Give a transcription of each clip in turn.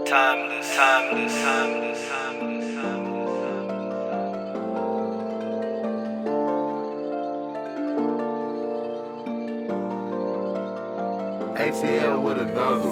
Timeless, timeless, timeless, timeless, timeless. ATL with another.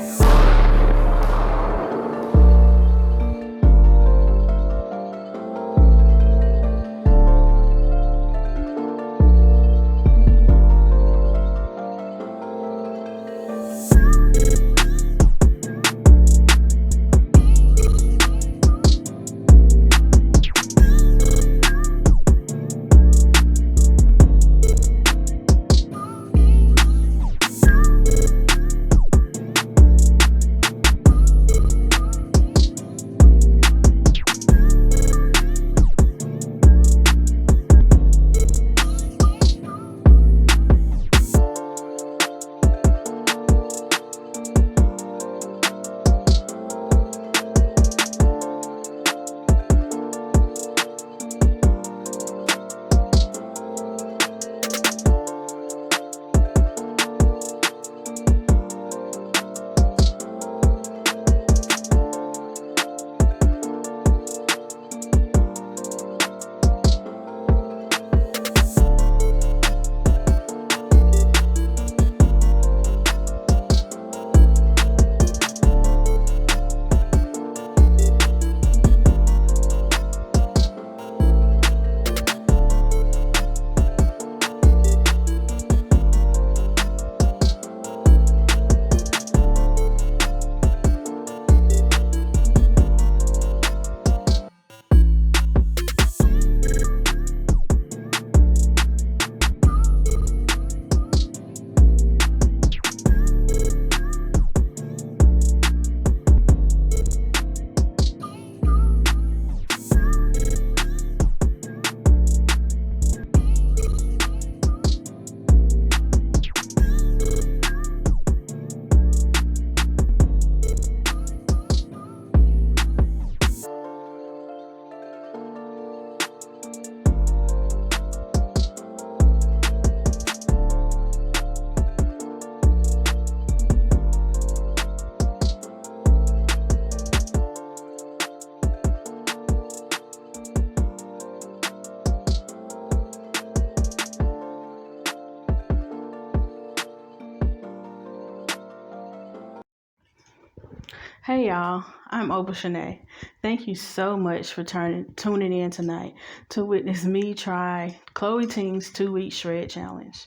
Hey y'all, I'm Opa Shanae. Thank you so much for tuning in tonight to witness me try Chole Ting's 2 week shred challenge.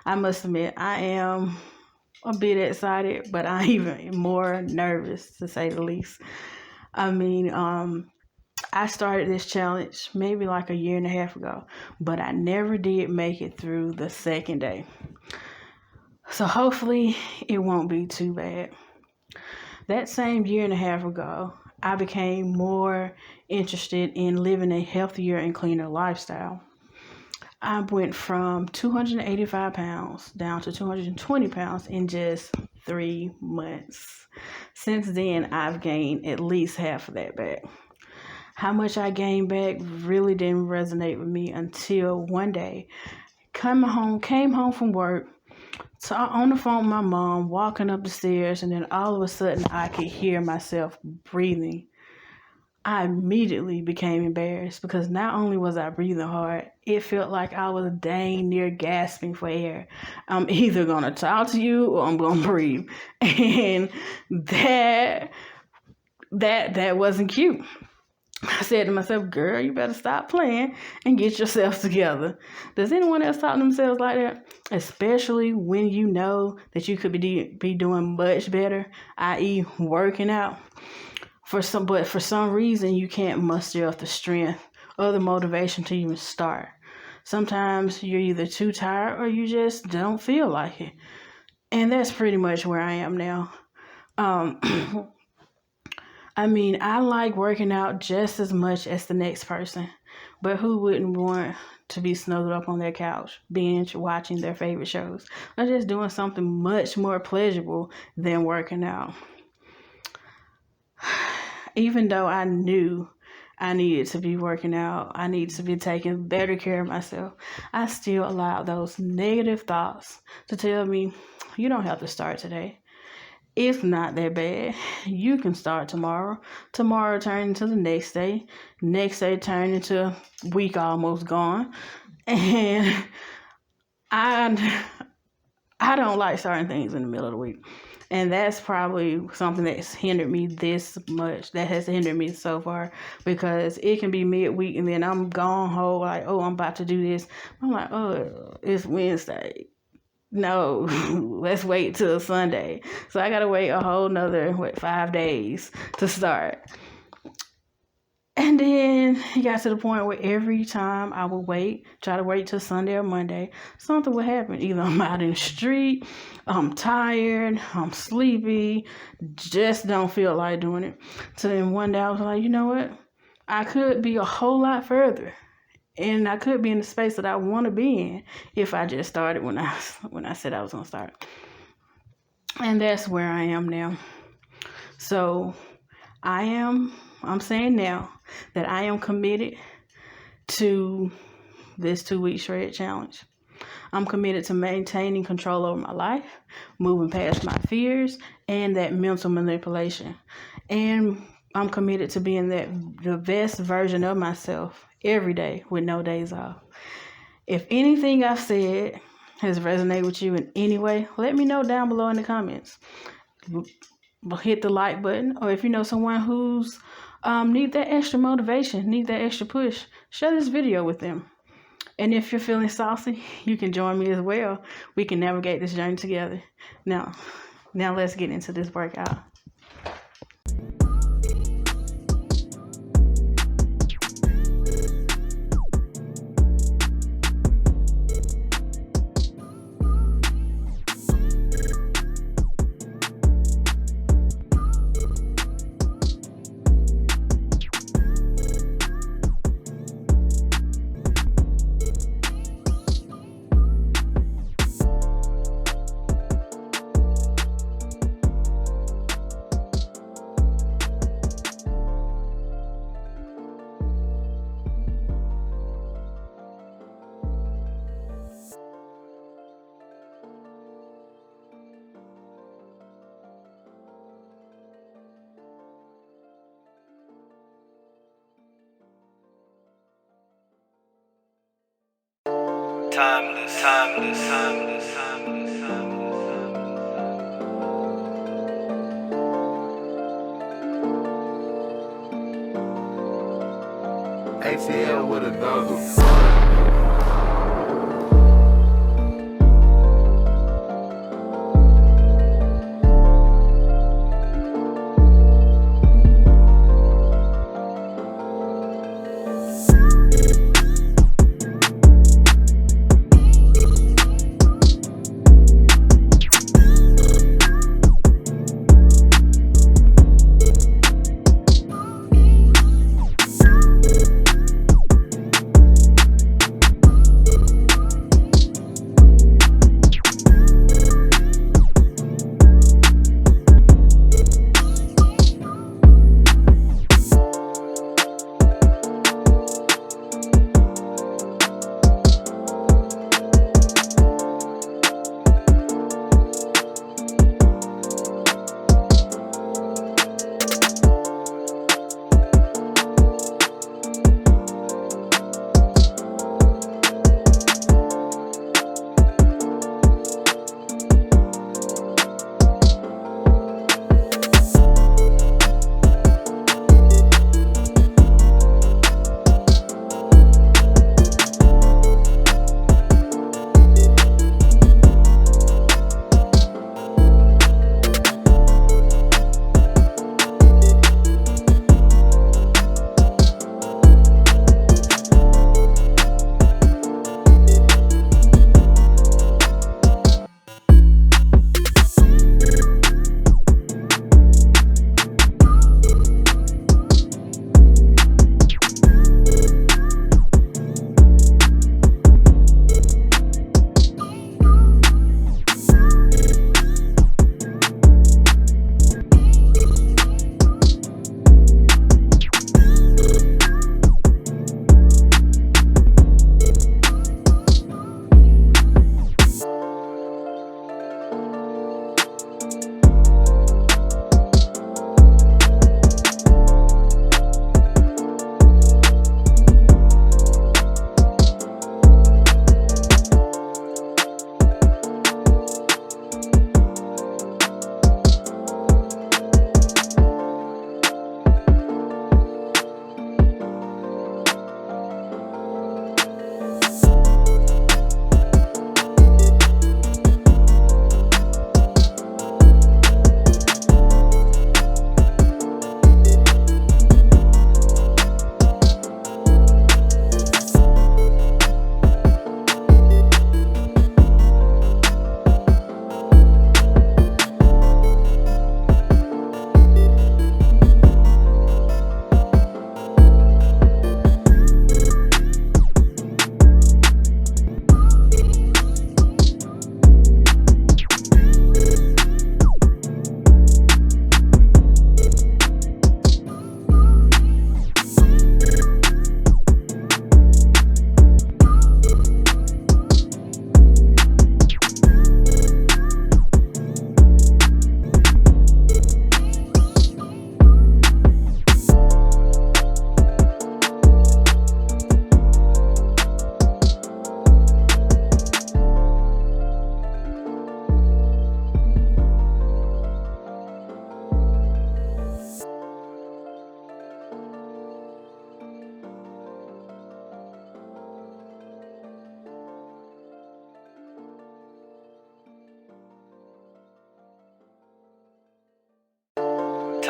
I must admit, I am a bit excited, but I'm even more nervous to say the least. I mean, I started this challenge maybe like a year and a half ago, but I never did make it through the second day. So hopefully it won't be too bad. That same year and a half ago, I became more interested in living a healthier and cleaner lifestyle. I went from 285 pounds down to 220 pounds in just 3 months. Since then, I've gained at least half of that back. How much I gained back really didn't resonate with me until one day, came home from work, so on the phone with my mom, walking up the stairs, and then all of a sudden I could hear myself breathing. I immediately became embarrassed because not only was I breathing hard, it felt like I was dang near gasping for air. I'm either gonna talk to you or I'm gonna breathe. And that wasn't cute. I said to myself, girl, you better stop playing and get yourself together. Does anyone else talk to themselves like that? Especially when you know that you could be doing much better, i.e. working out. But for some reason, you can't muster up the strength or the motivation to even start. Sometimes you're either too tired or you just don't feel like it. And that's pretty much where I am now. I like working out just as much as the next person, but who wouldn't want to be snuggled up on their couch, binge watching their favorite shows, or just doing something much more pleasurable than working out? Even though I knew I needed to be working out, I needed to be taking better care of myself, I still allowed those negative thoughts to tell me, you don't have to start today. If not that bad, you can start tomorrow. Tomorrow turn into the next day. Next day turn into week almost gone. And I I don't like starting things in the middle of the week. And that's probably something that's hindered me this much. That has hindered me so far, because it can be midweek and then I'm gone whole like, oh, I'm about to do this. I'm like, oh, it's Wednesday. No, let's wait till Sunday. So I gotta wait a whole nother 5 days to start. And then it got to the point where every time I would try to wait till Sunday or Monday, something would happen. Either I'm out in the street, I'm tired, I'm sleepy, just don't feel like doing it. So then one day I was like, you know what? I could be a whole lot further. And I could be in the space that I want to be in if I just started when I said I was going to start. And that's where I am now. So I'm saying now that I am committed to this 2-week shred challenge. I'm committed to maintaining control over my life, moving past my fears, and that mental manipulation. And I'm committed to being the best version of myself every day with no days off. If anything I've said has resonated with you in any way, let me know down below in the comments. Hit the like button, or if you know someone who's need that extra motivation, need that extra push, share this video with them. And if you're feeling saucy, you can join me as well. We can navigate this journey together. Now let's get into this workout. Timeless, timeless, timeless, timeless, timeless. ATL with another.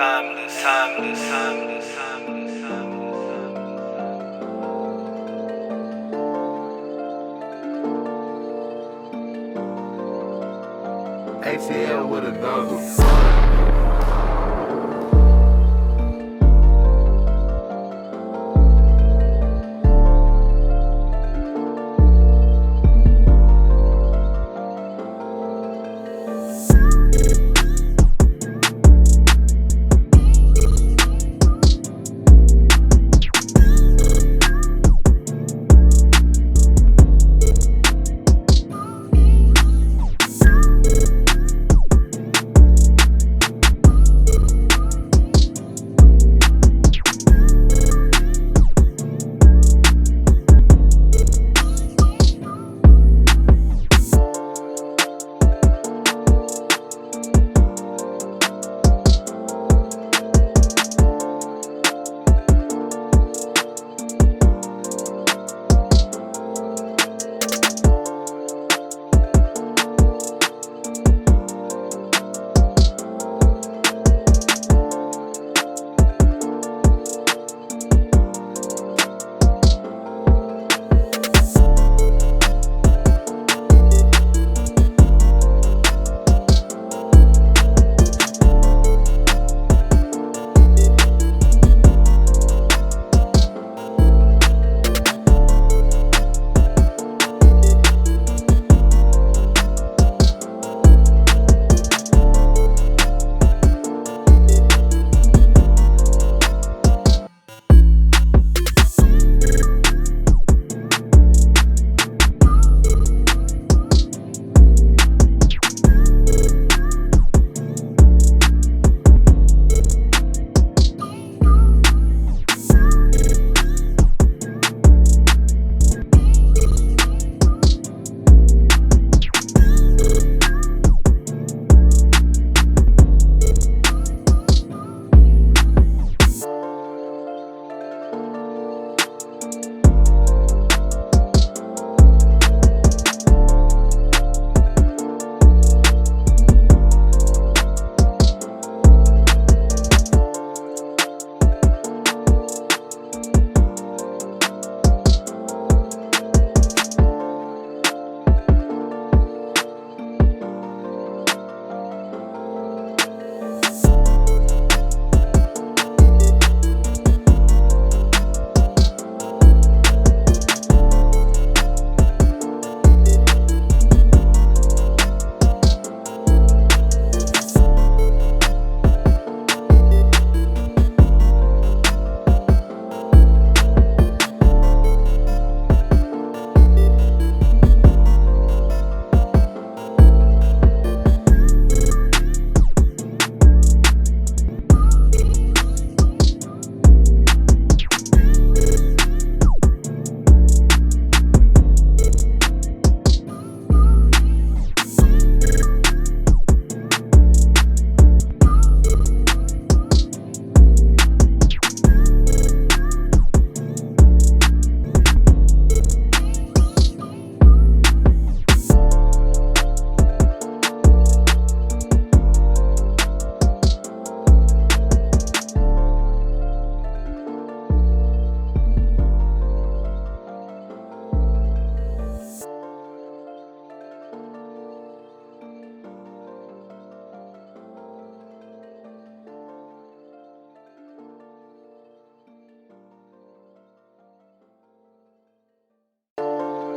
timeless, timeless, timeless, timeless, timeless. ATL with another one.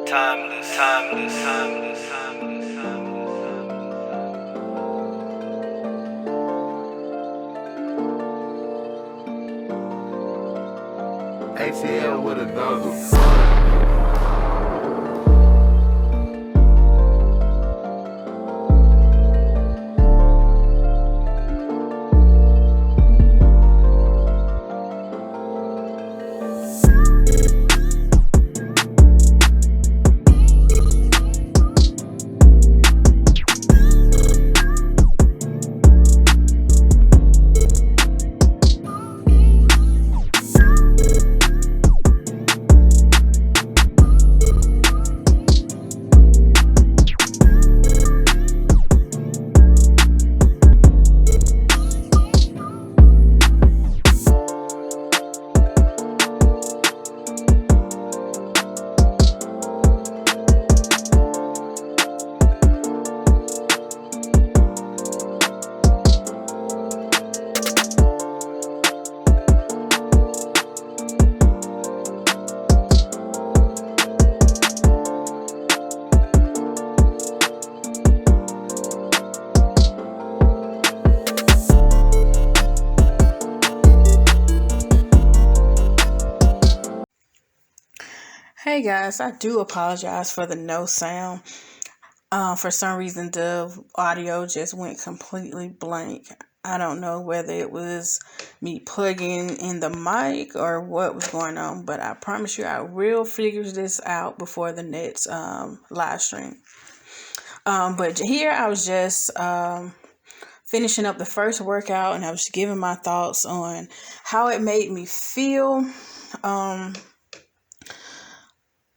Timeless, timeless, timeless, timeless, timeless. ATL with another one. Hey guys, I do apologize for the no sound. For some reason, the audio just went completely blank. I don't know whether it was me plugging in the mic or what was going on, but I promise you I will figure this out before the next live stream. But here I was just finishing up the first workout, and I was giving my thoughts on how it made me feel.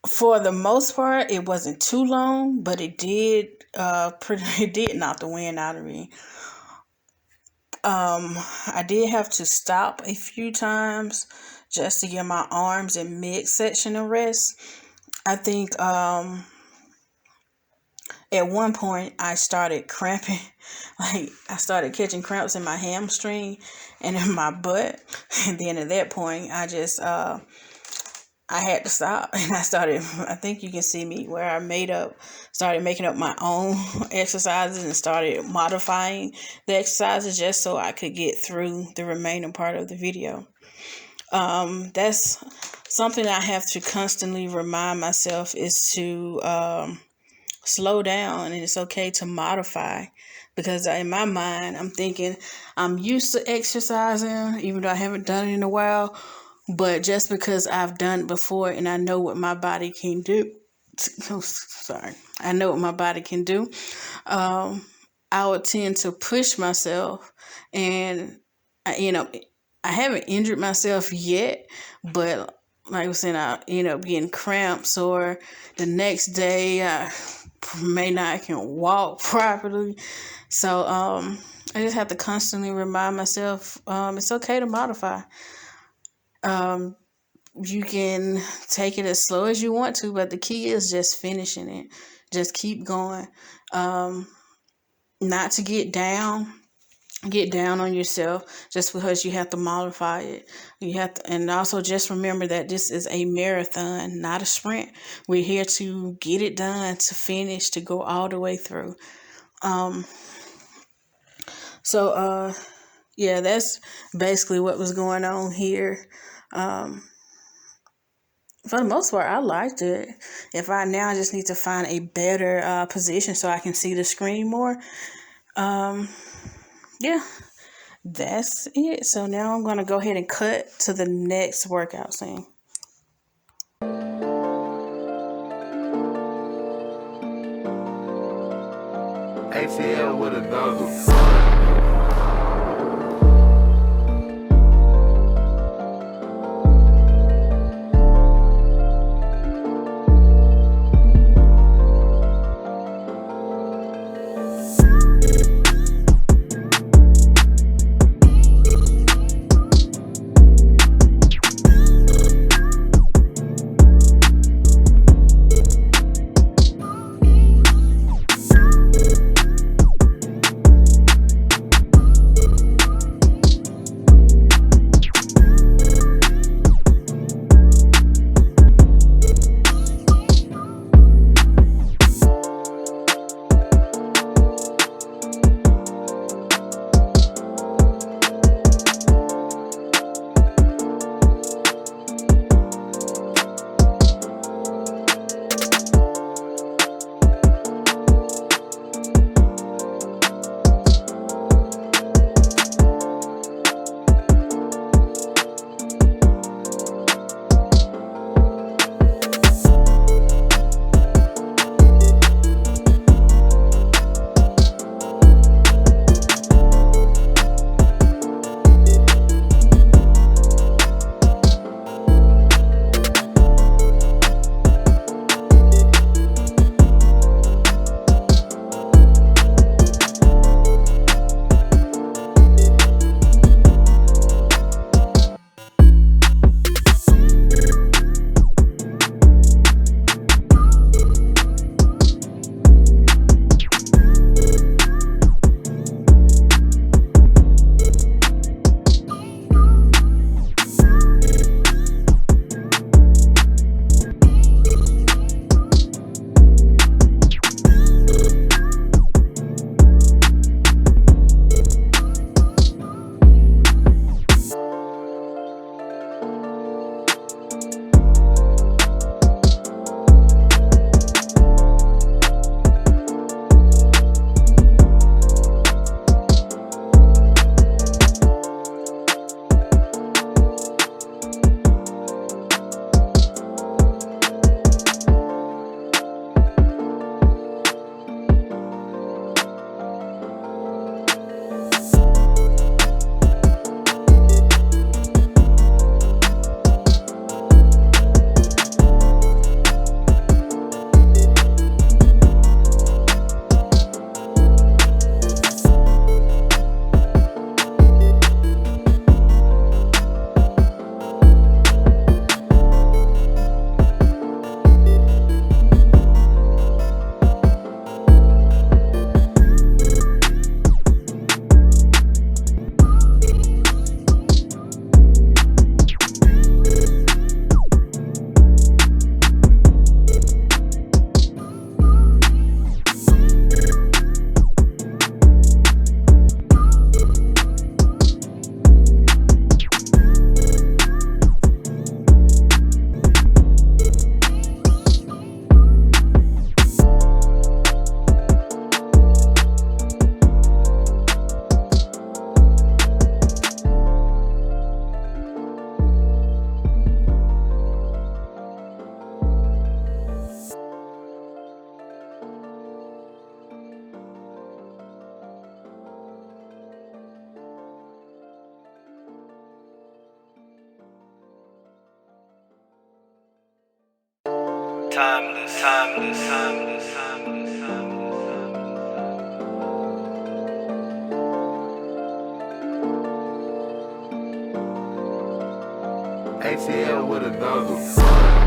For the most part, it wasn't too long, but it did it did knock the wind out of me. I did have to stop a few times just to give my arms and midsection a rest. I think at one point I started cramping, like I started catching cramps in my hamstring and in my butt, and then at that point I just I had to stop, and I think you can see me where I started making up my own exercises and started modifying the exercises just so I could get through the remaining part of the video. That's something I have to constantly remind myself is to slow down, and it's okay to modify, because in my mind, I'm thinking I'm used to exercising, even though I haven't done it in a while. But just because I've done it before and I know what my body can do, I know what my body can do, I would tend to push myself. And, I haven't injured myself yet, but like I was saying, I end up getting cramps, or the next day I may not can walk properly. So I just have to constantly remind myself it's okay to modify. You can take it as slow as you want to, but the key is just finishing it. Just keep going. Not to get down on yourself just because you have to modify it. And also just remember that this is a marathon, not a sprint. We're here to get it done, to finish, to go all the way through. Yeah, that's basically what was going on here. For the most part, I liked it. I just need to find a better position so I can see the screen more. Yeah, that's it. So now I'm going to go ahead and cut to the next workout scene. ATL with a dozen. timeless, timeless, timeless, timeless, timeless. ATL with another one.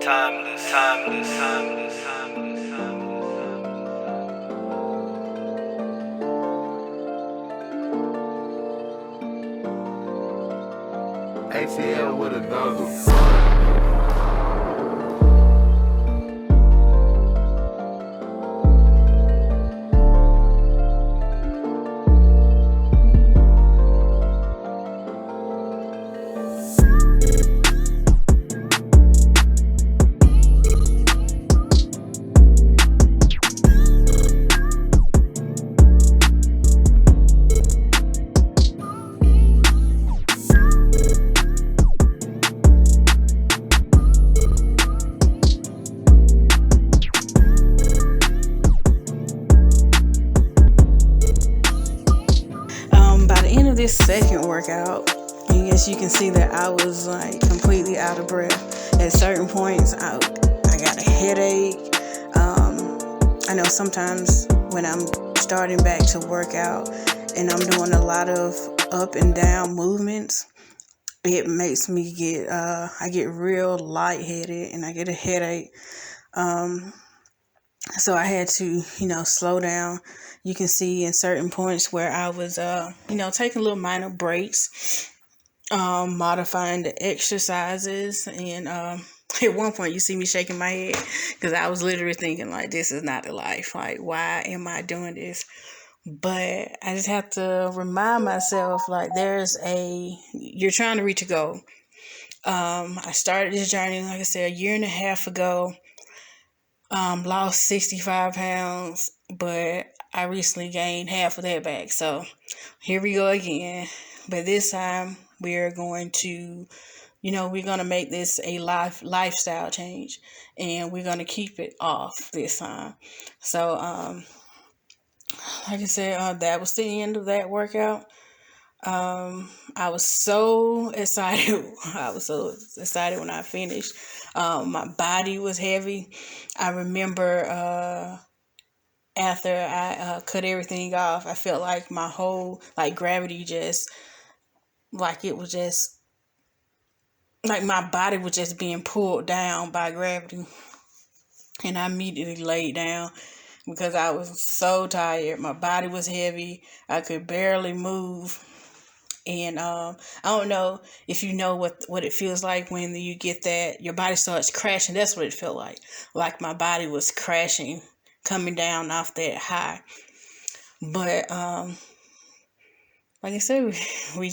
Timeless, timeless, timeless, timeless, timeless. ATL with another one. this second workout, I guess you can see that I was like completely out of breath. At certain points, I got a headache. I know sometimes when I'm starting back to work out and I'm doing a lot of up and down movements, it makes me I get real lightheaded and I get a headache. So I had to, slow down. You can see in certain points where I was, taking little minor breaks, modifying the exercises. And at one point, you see me shaking my head because I was literally thinking, like, this is not the life. Like, why am I doing this? But I just have to remind myself, like, you're trying to reach a goal. I started this journey, like I said, a year and a half ago. Lost 65 pounds, but I recently gained half of that back. So here we go again. But this time we're going to, we're going to make this a lifestyle change, and we're going to keep it off this time. So, like I said, that was the end of that workout. I was so excited. I was so excited when I finished. My body was heavy. I remember after I cut everything off, I felt like my whole, like, gravity just, like, it was just, like, my body was just being pulled down by gravity. And I immediately laid down because I was so tired. My body was heavy. I could barely move. And I don't know if you know what it feels like when you get that, your body starts crashing. That's what it felt like. Like my body was crashing, coming down off that high. But like I said, we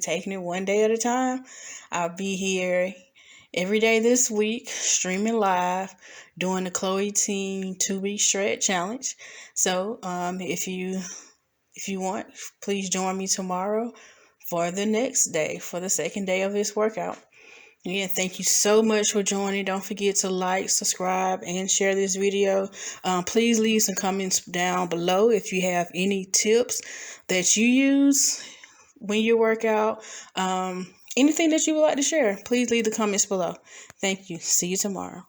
taking it one day at a time. I'll be here every day this week, streaming live, doing the Chole Ting 2-week shred challenge. So if you want, please join me tomorrow for the next day, for the second day of this workout. Again, thank you so much for joining. Don't forget to like, subscribe, and share this video. Please leave some comments down below if you have any tips that you use when you work out. Anything that you would like to share, please leave the comments below. Thank you. See you tomorrow.